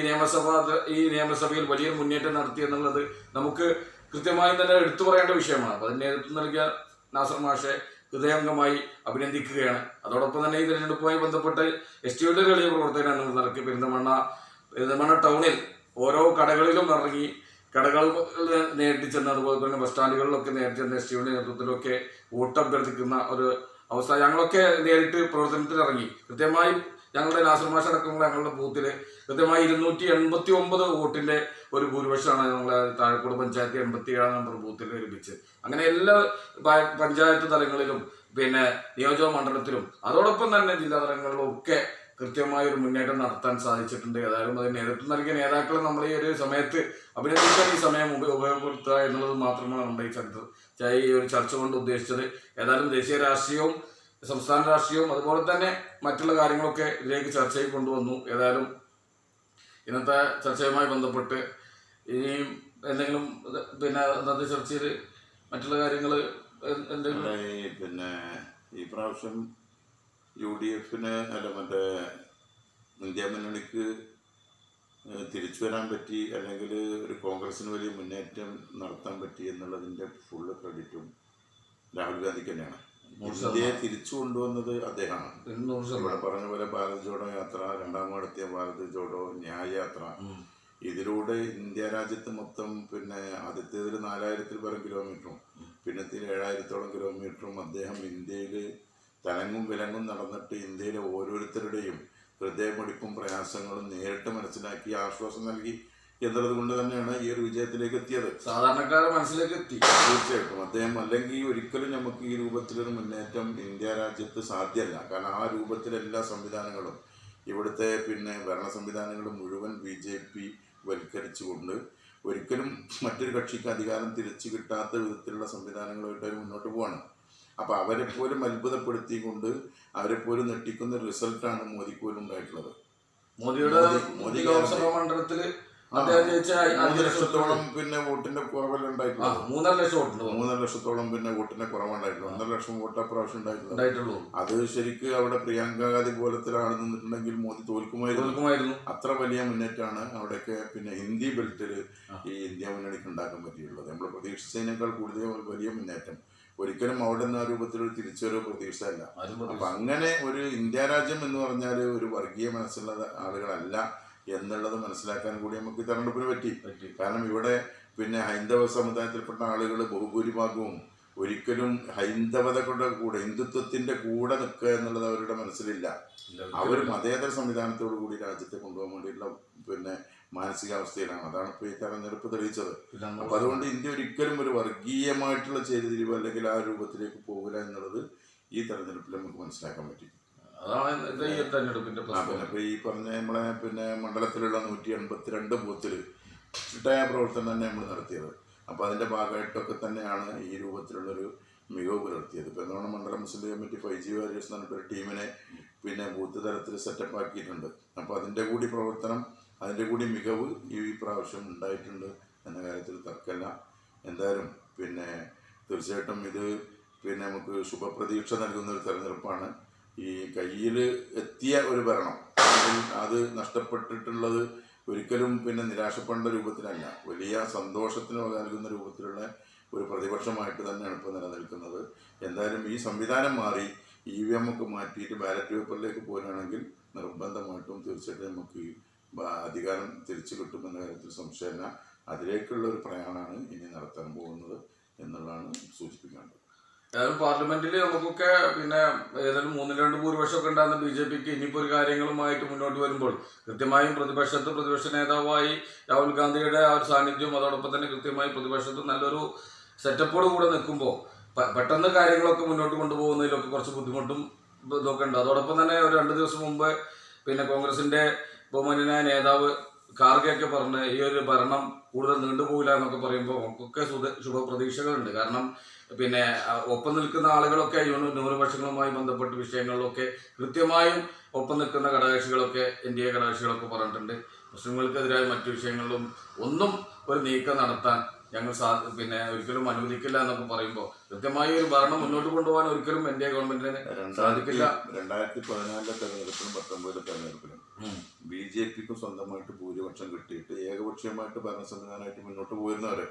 നിയമസഭയിൽ വലിയ മുന്നേറ്റം നടത്തി എന്നുള്ളത് നമുക്ക് കൃത്യമായി തന്നെ എടുത്തു പറയേണ്ട വിഷയമാണ്. അപ്പൊ അതിന് നേതൃത്വം നൽകിയ നാസർ മാഷെ ഹൃദയംഗമായി അഭിനന്ദിക്കുകയാണ്. അതോടൊപ്പം തന്നെ ഈ തെരഞ്ഞെടുപ്പുമായി ബന്ധപ്പെട്ട് STUയുടെ ഒരു വലിയ പ്രവർത്തനം എന്നുള്ള നിലയ്ക്ക് പെരിന്തൽമണ്ണ ടൗണിൽ ഓരോ കടകളിലും ഇറങ്ങി കടകൾ നേരിട്ട് ചെന്ന്, അതുപോലെ തന്നെ ബസ് സ്റ്റാൻഡുകളിലൊക്കെ നേരിട്ട് ചെന്ന് STUയുടെ നേതൃത്വത്തിലൊക്കെ വോട്ട് അഭ്യർത്ഥിക്കുന്ന ഒരു അവസ്ഥ ഞങ്ങളൊക്കെ നേരിട്ട് പ്രവർത്തനത്തിൽ ഇറങ്ങി. കൃത്യമായി ഞങ്ങളുടെ നാസർ മാഷ് അടക്കമുള്ള ഞങ്ങളുടെ ബൂത്തിൽ കൃത്യമായി 289 വോട്ടിന്റെ ഒരു ഭൂരിപക്ഷമാണ് നമ്മളെ താഴെക്കോട് പഞ്ചായത്ത് 87-ാം നമ്പർ ബൂത്തിൽ ലഭിച്ചത്. അങ്ങനെ എല്ലാ പഞ്ചായത്ത് തലങ്ങളിലും പിന്നെ നിയോജക മണ്ഡലത്തിലും അതോടൊപ്പം തന്നെ ജില്ലാ തലങ്ങളിലും ഒക്കെ കൃത്യമായ ഒരു മുന്നേറ്റം നടത്താൻ സാധിച്ചിട്ടുണ്ട്. ഏതായാലും അതിന് നേതൃത്വം നൽകിയ നേതാക്കളെ നമ്മൾ ഈ ഒരു സമയത്ത് അഭിനന്ദിക്കാൻ ഈ സമയം ഉപയോഗപ്പെടുത്തുക എന്നുള്ളത് മാത്രമാണ് നമ്മുടെ ഈ ഒരു ചർച്ച കൊണ്ട് ഉദ്ദേശിച്ചത്. ഏതായാലും ദേശീയ രാഷ്ട്രീയവും സംസ്ഥാന രാഷ്ട്രീയവും അതുപോലെ തന്നെ മറ്റുള്ള കാര്യങ്ങളൊക്കെ ഇതിലേക്ക് ചർച്ചയിൽ കൊണ്ടുവന്നു. ഏതായാലും ഇന്നത്തെ ചർച്ചയുമായി ബന്ധപ്പെട്ട് ഇനിയും എന്തെങ്കിലും പിന്നെ ഇന്നത്തെ ചർച്ചയിൽ മറ്റുള്ള കാര്യങ്ങൾ എന്തെങ്കിലും പിന്നെ ഈ പ്രാവശ്യം UDF മറ്റേ ഇന്ത്യ മുന്നണിക്ക് തിരിച്ചു വരാൻ പറ്റി, അല്ലെങ്കിൽ ഒരു കോൺഗ്രസിന് വലിയ മുന്നേറ്റം നടത്താൻ പറ്റി എന്നുള്ളതിൻ്റെ ഫുള്ള് ക്രെഡിറ്റും രാഹുൽ ഗാന്ധിക്ക് തന്നെയാണ്. ഇന്ത്യയെ തിരിച്ചു കൊണ്ടുവന്നത് അദ്ദേഹമാണ്. ഇവിടെ പറഞ്ഞ പോലെ ഭാരത് ജോഡോ യാത്ര, രണ്ടാമത് നടത്തിയ ഭാരത് ജോഡോ ന്യായ യാത്ര, ഇതിലൂടെ ഇന്ത്യ രാജ്യത്ത് മൊത്തം പിന്നെ ആദ്യത്തേതിൽ 4,000-ൽ പരം കിലോമീറ്ററും പിന്നത്തിൽ 7,000-ഓളം കിലോമീറ്ററും അദ്ദേഹം ഇന്ത്യയിൽ തലങ്ങും വിലങ്ങും നടന്നിട്ട് ഇന്ത്യയിലെ ഓരോരുത്തരുടെയും ഹൃദയമിടിപ്പും പ്രയാസങ്ങളും നേരിട്ട് മനസ്സിലാക്കി ആശ്വാസം നൽകി എന്നുള്ളത് കൊണ്ട് തന്നെയാണ് ഈ ഒരു വിജയത്തിലേക്ക് എത്തിയത്. സാധാരണക്കാരുടെ മനസ്സിലേക്ക് എത്തി. തീർച്ചയായിട്ടും അദ്ദേഹം അല്ലെങ്കിൽ ഒരിക്കലും നമുക്ക് ഈ രൂപത്തിലൊരു മുന്നേറ്റം ഇന്ത്യ രാജ്യത്ത് സാധ്യമല്ല. കാരണം ആ രൂപത്തിലെല്ലാ സംവിധാനങ്ങളും ഇവിടുത്തെ പിന്നെ ഭരണ സംവിധാനങ്ങളും മുഴുവൻ BJP വൽക്കരിച്ചുകൊണ്ട് ഒരിക്കലും മറ്റൊരു കക്ഷിക്ക് അധികാരം തിരിച്ചു കിട്ടാത്ത വിധത്തിലുള്ള സംവിധാനങ്ങളുമായിട്ട് അവർ മുന്നോട്ട് പോവാണ്. അപ്പോൾ അവരെപ്പോലും അത്ഭുതപ്പെടുത്തിക്കൊണ്ട് അവരെപ്പോലും നെട്ടിക്കുന്ന റിസൾട്ടാണ് മോദിക്ക് പോലും ഉണ്ടായിട്ടുള്ളത്. മോദി ലോക്സഭാ മണ്ഡലത്തിൽ 3 ലക്ഷത്തോളം പിന്നെ വോട്ടിന്റെ കുറവല്ല ഉണ്ടായിട്ടുള്ളത്. 3.5 ലക്ഷത്തോളം പിന്നെ വോട്ടിന്റെ കുറവുണ്ടായിട്ടുള്ളൂ. 1.5 ലക്ഷം വോട്ട് അപ്രാവശ്യം ഉണ്ടായിട്ടുള്ളൂ. അത് ശരിക്ക് അവിടെ പ്രിയങ്ക ഗാന്ധി പോലത്തെ ആൾ നിന്നിട്ടുണ്ടെങ്കിൽ മോദി തോൽക്കുമായിരുന്നു. അത്ര വലിയ മുന്നേറ്റമാണ് അവിടെയൊക്കെ പിന്നെ ഹിന്ദി ബെൽറ്റിൽ ഈ ഇന്ത്യ മുന്നണിക്ക് ഉണ്ടാക്കാൻ പറ്റിയിട്ടുള്ളത്. നമ്മൾ പ്രതീക്ഷിച്ചതിനേക്കാൾ കൂടുതൽ വലിയ മുന്നേറ്റം. ഒരിക്കലും അവിടെ നിന്ന് ആ രൂപത്തിലൊരു തിരിച്ചുവരവ് പ്രതീക്ഷയല്ല. അപ്പൊ അങ്ങനെ ഒരു ഇന്ത്യ രാജ്യം എന്ന് പറഞ്ഞാൽ ഒരു വർഗീയ മനസ്സുള്ള ആളുകളല്ല എന്നുള്ളത് മനസ്സിലാക്കാൻ കൂടി നമുക്ക് ഈ തെരഞ്ഞെടുപ്പിന് പറ്റി. കാരണം ഇവിടെ പിന്നെ ഹൈന്ദവ സമുദായത്തിൽപ്പെട്ട ആളുകൾ ബഹുഭൂരിഭാഗവും ഒരിക്കലും ഹൈന്ദവതയുടെ കൂടെ ഹിന്ദുത്വത്തിന്റെ കൂടെ നിൽക്കുക എന്നുള്ളത് അവരുടെ മനസ്സിലില്ല. അവർ മതേതര സംവിധാനത്തോടു കൂടി രാജ്യത്തെ കൊണ്ടുപോകാൻ വേണ്ടിയിട്ടുള്ള പിന്നെ മാനസികാവസ്ഥയിലാണ്. അതാണ് ഇപ്പോൾ ഈ തെരഞ്ഞെടുപ്പ് തെളിയിച്ചത്. അപ്പം അതുകൊണ്ട് ഇന്ത്യ ഒരിക്കലും ഒരു വർഗീയമായിട്ടുള്ള ചേരിതിരിവ് അല്ലെങ്കിൽ ആ രൂപത്തിലേക്ക് പോകില്ല എന്നുള്ളത് ഈ തെരഞ്ഞെടുപ്പിൽ നമുക്ക് മനസ്സിലാക്കാൻ പറ്റി. പിന്നെ ഇപ്പൊ ഈ പറഞ്ഞ നമ്മളെ പിന്നെ മണ്ഡലത്തിലുള്ള 182 ബൂത്തിൽ ചിട്ടയായ പ്രവർത്തനം തന്നെ നമ്മൾ നടത്തിയത്. അപ്പോൾ അതിൻ്റെ ഭാഗമായിട്ടൊക്കെ തന്നെയാണ് ഈ രൂപത്തിലുള്ളൊരു മികവ് പുലർത്തിയത്. ഇപ്പോൾ എന്താണ് മണ്ഡലം മുസ്ലിം കമ്മിറ്റി 5G വാരിയേഴ്സ് എന്ന് പറഞ്ഞൊരു ടീമിനെ പിന്നെ ബൂത്ത് തലത്തിൽ സെറ്റപ്പ് ആക്കിയിട്ടുണ്ട്. അപ്പോൾ അതിൻ്റെ കൂടി പ്രവർത്തനം, അതിൻ്റെ കൂടി മികവ് ഈ പ്രാവശ്യം ഉണ്ടായിട്ടുണ്ട് എന്ന കാര്യത്തിൽ തർക്കമില്ല. എന്തായാലും പിന്നെ തീർച്ചയായിട്ടും ഇത് പിന്നെ നമുക്ക് ശുഭപ്രതീക്ഷ നൽകുന്ന ഒരു തെരഞ്ഞെടുപ്പാണ്. ഈ കയ്യിൽ എത്തിയ ഒരു ഭരണം അത് നഷ്ടപ്പെട്ടിട്ടുള്ളത് ഒരിക്കലും പിന്നെ നിരാശപ്പെടേണ്ട രൂപത്തിലല്ല, വലിയ സന്തോഷത്തിന് നൽകുന്ന രൂപത്തിലുള്ള ഒരു പ്രതിപക്ഷമായിട്ട് തന്നെയാണ് ഇപ്പോൾ നിലനിൽക്കുന്നത്. എന്തായാലും ഈ സംവിധാനം മാറി EVM ഒക്കെ മാറ്റിയിട്ട് ബാലറ്റ് പേപ്പറിലേക്ക് പോരുകയാണെങ്കിൽ നിർബന്ധമായിട്ടും തീർച്ചയായിട്ടും നമുക്ക് ഈ അധികാരം തിരിച്ചു കിട്ടുമെന്ന കാര്യത്തിൽ സംശയമില്ല. അതിലേക്കുള്ള ഒരു പ്രയാണമാണ് ഇനി നടത്താൻ പോകുന്നത് എന്നുള്ളതാണ് സൂചിപ്പിക്കേണ്ടത്. അതായത് പാർലമെന്റിൽ നമുക്കൊക്കെ പിന്നെ ഏതായാലും 3-2 ഭൂരിപക്ഷമൊക്കെ ഉണ്ടാകുന്ന BJPക്ക് ഇനിയിപ്പോൾ ഒരു കാര്യങ്ങളുമായിട്ട് മുന്നോട്ട് വരുമ്പോൾ കൃത്യമായും പ്രതിപക്ഷ നേതാവായി രാഹുൽ ഗാന്ധിയുടെ ആ ഒരു സാന്നിധ്യം, അതോടൊപ്പം തന്നെ കൃത്യമായി പ്രതിപക്ഷത്ത് നല്ലൊരു സെറ്റപ്പോട് കൂടെ നിൽക്കുമ്പോൾ പെട്ടെന്ന് കാര്യങ്ങളൊക്കെ മുന്നോട്ട് കൊണ്ടുപോകുന്നതിലൊക്കെ കുറച്ച് ബുദ്ധിമുട്ടും ഇതൊക്കെ ഉണ്ട്. അതോടൊപ്പം തന്നെ ഒരു 2 ദിവസം മുമ്പ് പിന്നെ കോൺഗ്രസിന്റെ ബഹുമാന്യനായ നേതാവ് ഖാർഗെയൊക്കെ പറഞ്ഞ് ഈ ഒരു ഭരണം കൂടുതൽ നീണ്ടുപോകില്ല എന്നൊക്കെ പറയുമ്പോൾ നമുക്കൊക്കെ ശുഭപ്രതീക്ഷകളുണ്ട്. കാരണം പിന്നെ ഒപ്പം നിൽക്കുന്ന ആളുകളൊക്കെ ന്യൂനപക്ഷങ്ങളുമായി ബന്ധപ്പെട്ട വിഷയങ്ങളിലൊക്കെ കൃത്യമായും ഒപ്പം നിൽക്കുന്ന ഘടകകക്ഷികളൊക്കെ NDA ഘടകകക്ഷികളൊക്കെ പറഞ്ഞിട്ടുണ്ട്. മുസ്ലിങ്ങൾക്കെതിരായ മറ്റു വിഷയങ്ങളിലും ഒന്നും ഒരു നീക്കം നടത്താൻ ഞങ്ങൾ പിന്നെ ഒരിക്കലും അനുവദിക്കില്ല എന്നൊക്കെ പറയുമ്പോൾ കൃത്യമായി ഒരു ഭരണം മുന്നോട്ട് കൊണ്ടുപോകാൻ ഒരിക്കലും NDA ഗവൺമെന്റിന് സാധിക്കില്ല. 2014 തെരഞ്ഞെടുപ്പിലും 19 തെരഞ്ഞെടുപ്പിലും BJPക്ക് സ്വന്തമായിട്ട് ഭൂരിപക്ഷം കിട്ടിയിട്ട് ഏകപക്ഷീയമായിട്ട് ഭരണ സംവിധാനമായിട്ട് മുന്നോട്ട് പോയിരുന്നവരെ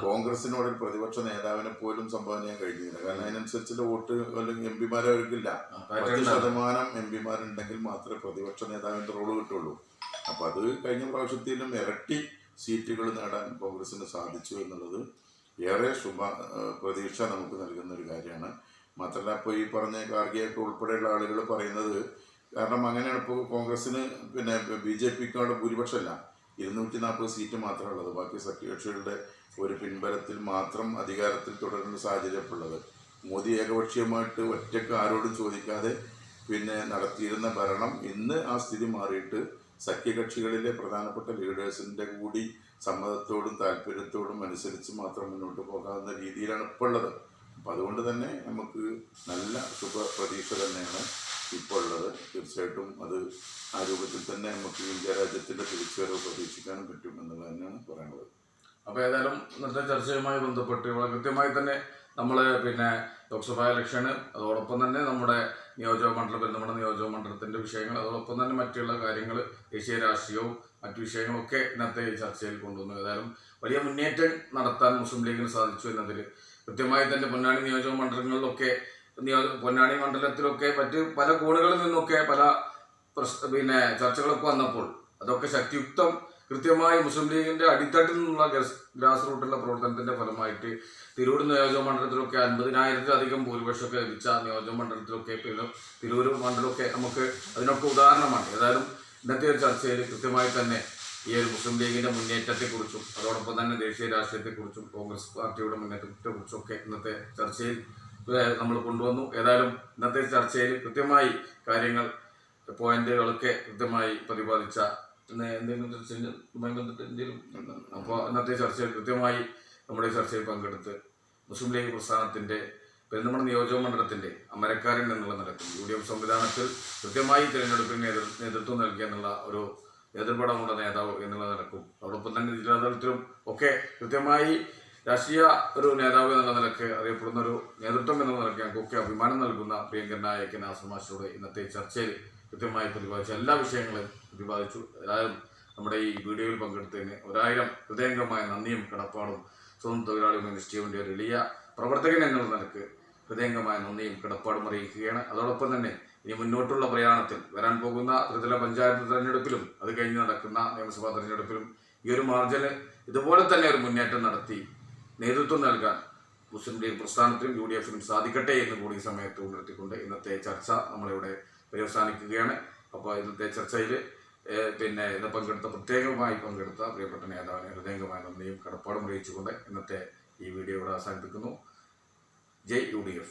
കോൺഗ്രസിനോട് ഒരു പ്രതിപക്ഷ നേതാവിനെ പോലും സംഭാവന ചെയ്യാൻ കഴിഞ്ഞില്ല. കാരണം അതിനനുസരിച്ചുള്ള വോട്ട് അല്ലെങ്കിൽ MP അവർക്കില്ല. 10% MP ഉണ്ടെങ്കിൽ മാത്രമേ പ്രതിപക്ഷ നേതാവിന്റെ റോള് കിട്ടുള്ളൂ. അപ്പൊ അത് കഴിഞ്ഞ പ്രാവശ്യത്തിലും ഇരട്ടി സീറ്റുകൾ നേടാൻ കോൺഗ്രസിന് സാധിച്ചു എന്നുള്ളത് ഏറെ പ്രതീക്ഷ നമുക്ക് നൽകുന്ന ഒരു കാര്യമാണ്. മാത്രമല്ല ഇപ്പോൾ ഈ പറഞ്ഞ ഖാർഗെയൊക്കെ ഉൾപ്പെടെയുള്ള ആളുകൾ പറയുന്നത്, കാരണം അങ്ങനെയാണ് ഇപ്പോൾ കോൺഗ്രസിന് പിന്നെ BJPക്കാട് ഭൂരിപക്ഷമല്ല, 240 സീറ്റ് മാത്രമേ ഉള്ളത്. ബാക്കി സഖ്യകക്ഷികളുടെ ഒരു പിൻബലത്തിൽ മാത്രം അധികാരത്തിൽ തുടരുന്ന സാഹചര്യമുള്ളത്. മോദി ഏകപക്ഷീയമായിട്ട് ഒറ്റയ്ക്ക് ആരോടും ചോദിക്കാതെ പിന്നെ നടത്തിയിരുന്ന ഭരണം ഇന്ന് ആ സ്ഥിതി മാറിയിട്ട് സഖ്യകക്ഷികളിലെ പ്രധാനപ്പെട്ട ലീഡേഴ്സിൻ്റെ കൂടി സമ്മതത്തോടും താല്പര്യത്തോടും അനുസരിച്ച് മാത്രം മുന്നോട്ട് പോകാവുന്ന രീതിയിലാണ് ഇപ്പോൾ ഉള്ളത്. അപ്പം അതുകൊണ്ട് തന്നെ നമുക്ക് നല്ല ശുഭപ്രതീക്ഷ തന്നെയാണ് ഇപ്പോൾ ഉള്ളത്. തീർച്ചയായിട്ടും അത് ആ രൂപത്തിൽ തന്നെ നമുക്ക് ഇന്ത്യ രാജ്യത്തിൻ്റെ തിരിച്ചുവരവ് പ്രതീക്ഷിക്കാനും പറ്റും എന്നുള്ളത് തന്നെയാണ് പറയാനുള്ളത്. അപ്പോൾ ഏതായാലും ഇന്നത്തെ ചർച്ചയുമായി ബന്ധപ്പെട്ട് വളരെ കൃത്യമായി തന്നെ നമ്മൾ പിന്നെ ലോക്സഭാ ഇലക്ഷന്, അതോടൊപ്പം തന്നെ നമ്മുടെ പെരുന്തമണ്ണ നിയോജക മണ്ഡലത്തിൻ്റെ വിഷയങ്ങൾ, അതോടൊപ്പം തന്നെ മറ്റുള്ള കാര്യങ്ങൾ, ദേശീയ രാഷ്ട്രീയവും മറ്റു വിഷയങ്ങളൊക്കെ ഇന്നത്തെ ഈ ചർച്ചയിൽ കൊണ്ടുവന്നു. ഏതായാലും വലിയ മുന്നേറ്റം നടത്താൻ മുസ്ലിം ലീഗിന് സാധിച്ചു എന്നതിൽ കൃത്യമായി തന്നെ പൊന്നാനി നിയോജക മണ്ഡലങ്ങളിലൊക്കെ പൊന്നാനി മണ്ഡലത്തിലൊക്കെ മറ്റ് പല കോണുകളിൽ നിന്നൊക്കെ പല പിന്നെ ചർച്ചകളൊക്കെ വന്നപ്പോൾ അതൊക്കെ ശക്തിയുക്തം കൃത്യമായി മുസ്ലിം ലീഗിന്റെ അടിത്തട്ടിൽ നിന്നുള്ള ഗ്രാസ് റൂട്ടിലുള്ള പ്രവർത്തനത്തിന്റെ ഫലമായിട്ട് തിരൂർ നിയോജക മണ്ഡലത്തിലൊക്കെ 50,000-ലധികം ഭൂരിപക്ഷമൊക്കെ ലഭിച്ച നിയോജക മണ്ഡലത്തിലൊക്കെ തിരൂർ മണ്ഡലമൊക്കെ നമുക്ക് അതിനൊക്കെ ഉദാഹരണമാണ്. ഏതായാലും ഇന്നത്തെ ഒരു ചർച്ചയിൽ കൃത്യമായി തന്നെ ഈ ഒരു മുസ്ലിം ലീഗിന്റെ മുന്നേറ്റത്തെക്കുറിച്ചും അതോടൊപ്പം തന്നെ ദേശീയ രാഷ്ട്രീയത്തെക്കുറിച്ചും കോൺഗ്രസ് പാർട്ടിയുടെ മുന്നേറ്റത്തെക്കുറിച്ചൊക്കെ ഇന്നത്തെ ചർച്ചയിൽ നമ്മൾ കൊണ്ടുവന്നു. ഏതായാലും ഇന്നത്തെ ചർച്ചയിൽ കൃത്യമായി കാര്യങ്ങൾ പോയിന്റുകളൊക്കെ കൃത്യമായി പ്രതിപാദിച്ച അപ്പോൾ ഇന്നത്തെ ചർച്ചയിൽ കൃത്യമായി നമ്മുടെ ചർച്ചയിൽ പങ്കെടുത്ത് മുസ്ലിം ലീഗ് പ്രസ്ഥാനത്തിൻ്റെ പെരുന്തമണ്ണ നിയോജക മണ്ഡലത്തിൻ്റെ അമരക്കാരൻ എന്നുള്ള നിലക്കും UDF സംവിധാനത്തിൽ കൃത്യമായി തിരഞ്ഞെടുപ്പിന് നേതൃത്വം നൽകിയ എന്നുള്ള ഒരു നേതൃപടമുള്ള നേതാവ് എന്നുള്ള നിലക്കും അതോടൊപ്പം തന്നെ ജില്ലാതലത്തിലും ഒക്കെ കൃത്യമായി രാഷ്ട്രീയ ഒരു നേതാവ് എന്നുള്ള നിലക്ക് അറിയപ്പെടുന്ന ഒരു നേതൃത്വം എന്നുള്ള നിലയ്ക്ക് ഞങ്ങൾക്കൊക്കെ അഭിമാനം നൽകുന്ന പ്രിയങ്കരനായ കെ നാസർ മാസ്റ്ററുടെ ഇന്നത്തെ ചർച്ചയിൽ കൃത്യമായി പ്രതിപാദിച്ച എല്ലാ വിഷയങ്ങളും പ്രതിപാദിച്ചു. ഏതായാലും നമ്മുടെ ഈ വീഡിയോയിൽ പങ്കെടുത്തതിന് 1000 ഹൃദയംഗമായ നന്ദിയും കടപ്പാടും സ്വന്തം തൊഴിലാളി മിനിസ്ട്രിയുടെ ഒരു എളിയ പ്രവർത്തകൻ എന്നുള്ള നിലക്ക് ഹൃദയംഗമായ നന്ദിയും കടപ്പാടും അറിയിക്കുകയാണ്. അതോടൊപ്പം തന്നെ ഇനി മുന്നോട്ടുള്ള പ്രയാണത്തിൽ വരാൻ പോകുന്ന ത്രിതല പഞ്ചായത്ത് തെരഞ്ഞെടുപ്പിലും അത് കഴിഞ്ഞ് നടക്കുന്ന നിയമസഭാ തെരഞ്ഞെടുപ്പിലും ഈ ഒരു മാർജിന് ഇതുപോലെ തന്നെ ഒരു മുന്നേറ്റം നടത്തി നേതൃത്വം നൽകാൻ മുസ്ലിം ലീഗ് പ്രസ്ഥാനത്തിനും UDF-നും സാധിക്കട്ടെ എന്ന് കൂടി ഈ സമയത്ത് ഉണർത്തിക്കൊണ്ട് ഇന്നത്തെ ചർച്ച നമ്മളിവിടെ പര്യവസാനിക്കുകയാണ്. അപ്പോൾ ഇന്നത്തെ ചർച്ചയിൽ ഇന്ന് പ്രത്യേകമായി പങ്കെടുത്ത പ്രിയപ്പെട്ട നേതാവിനെ ഹൃദയംഗമായ നന്ദിയും കടപ്പാടും അറിയിച്ചുകൊണ്ട് ഇന്നത്തെ ഈ വീഡിയോ ഇവിടെ അവസാനിപ്പിക്കുന്നു. ജയ് UDF.